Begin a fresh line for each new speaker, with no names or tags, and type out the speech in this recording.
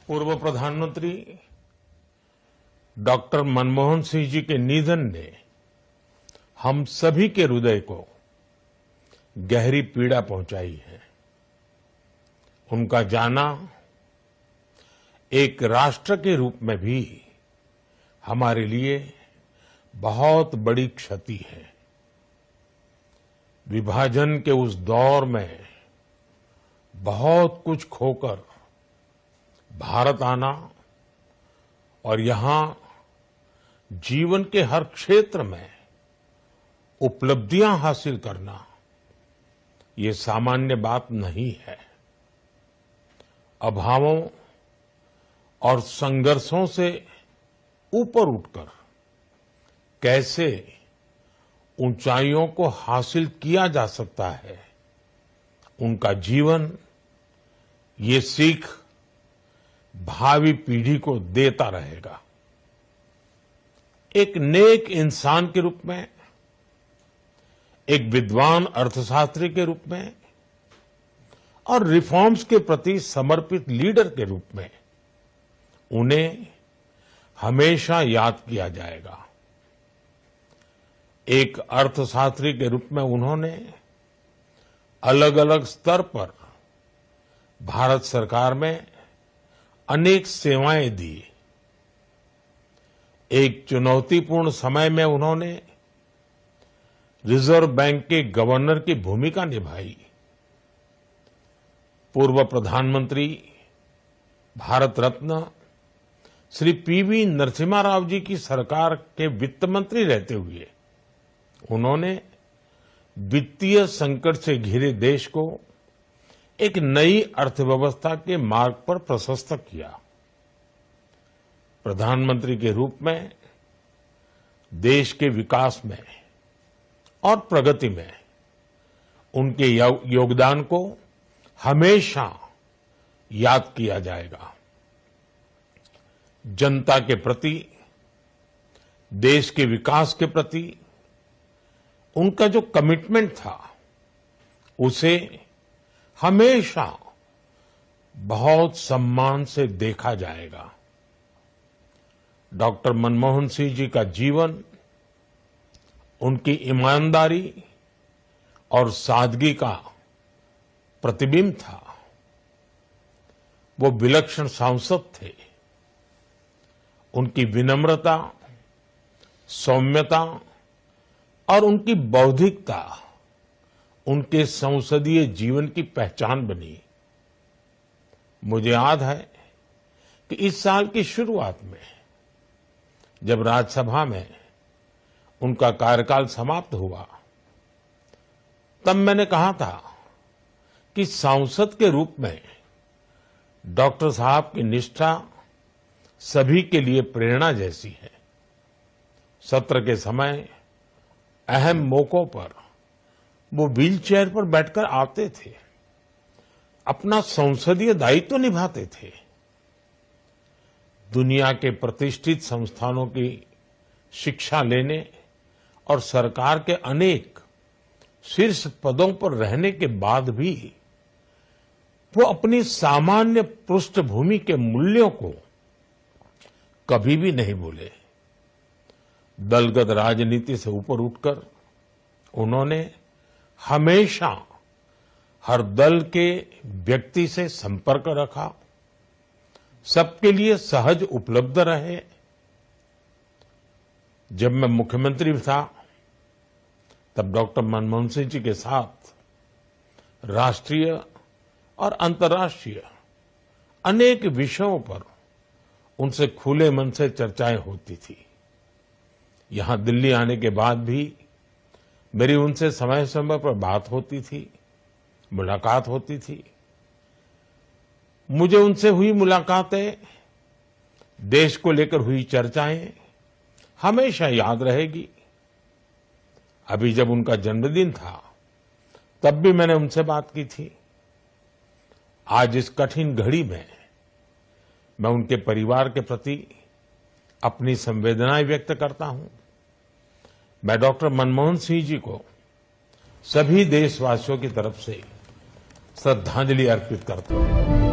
पूर्व प्रधानमंत्री डॉक्टर मनमोहन सिंह जी के निधन ने हम सभी के हृदय को गहरी पीड़ा पहुंचाई है। उनका जाना एक राष्ट्र के रूप में भी हमारे लिए बहुत बड़ी क्षति है। विभाजन के उस दौर में बहुत कुछ खोकर भारत आना और यहां जीवन के हर क्षेत्र में उपलब्धियां हासिल करना ये सामान्य बात नहीं है। अभावों और संघर्षों से ऊपर उठकर कैसे ऊंचाइयों को हासिल किया जा सकता है, उनका जीवन ये सीख भावी पीढ़ी को देता रहेगा। एक नेक इंसान के रूप में, एक विद्वान अर्थशास्त्री के रूप में और रिफॉर्म्स के प्रति समर्पित लीडर के रूप में उन्हें हमेशा याद किया जाएगा। एक अर्थशास्त्री के रूप में उन्होंने अलग अलग स्तर पर भारत सरकार में अनेक सेवाएं दी। एक चुनौतीपूर्ण समय में उन्होंने रिजर्व बैंक के गवर्नर की भूमिका निभाई। पूर्व प्रधानमंत्री भारत रत्न श्री पीवी नरसिम्हा राव जी की सरकार के वित्त मंत्री रहते हुए उन्होंने वित्तीय संकट से घिरे देश को एक नई अर्थव्यवस्था के मार्ग पर प्रशस्त किया। प्रधानमंत्री के रूप में देश के विकास में और प्रगति में उनके योगदान को हमेशा याद किया जाएगा। जनता के प्रति, देश के विकास के प्रति उनका जो कमिटमेंट था उसे हमेशा बहुत सम्मान से देखा जाएगा। डॉक्टर मनमोहन सिंह जी का जीवन उनकी ईमानदारी और सादगी का प्रतिबिंब था। वो विलक्षण सांसद थे। उनकी विनम्रता, सौम्यता और उनकी बौद्धिकता उनके संसदीय जीवन की पहचान बनी। मुझे याद है कि इस साल की शुरुआत में जब राज्यसभा में उनका कार्यकाल समाप्त हुआ, तब मैंने कहा था कि सांसद के रूप में डॉक्टर साहब की निष्ठा सभी के लिए प्रेरणा जैसी है। सत्र के समय अहम मौकों पर वो व्हीलचेयर पर बैठकर आते थे, अपना संसदीय दायित्व निभाते थे। दुनिया के प्रतिष्ठित संस्थानों की शिक्षा लेने और सरकार के अनेक शीर्ष पदों पर रहने के बाद भी वो अपनी सामान्य पृष्ठभूमि के मूल्यों को कभी भी नहीं भूले। दलगत राजनीति से ऊपर उठकर उन्होंने हमेशा हर दल के व्यक्ति से संपर्क रखा, सबके लिए सहज उपलब्ध रहे। जब मैं मुख्यमंत्री था तब डॉक्टर मनमोहन सिंह जी के साथ राष्ट्रीय और अंतर्राष्ट्रीय अनेक विषयों पर उनसे खुले मन से चर्चाएं होती थी। यहां दिल्ली आने के बाद भी मेरी उनसे समय समय पर बात होती थी, मुलाकात होती थी। मुझे उनसे हुई मुलाकातें, देश को लेकर हुई चर्चाएं हमेशा याद रहेगी। अभी जब उनका जन्मदिन था तब भी मैंने उनसे बात की थी। आज इस कठिन घड़ी में मैं उनके परिवार के प्रति अपनी संवेदनाएं व्यक्त करता हूं। मैं डॉक्टर मनमोहन सिंह जी को सभी देशवासियों की तरफ से श्रद्धांजलि अर्पित करता हूं।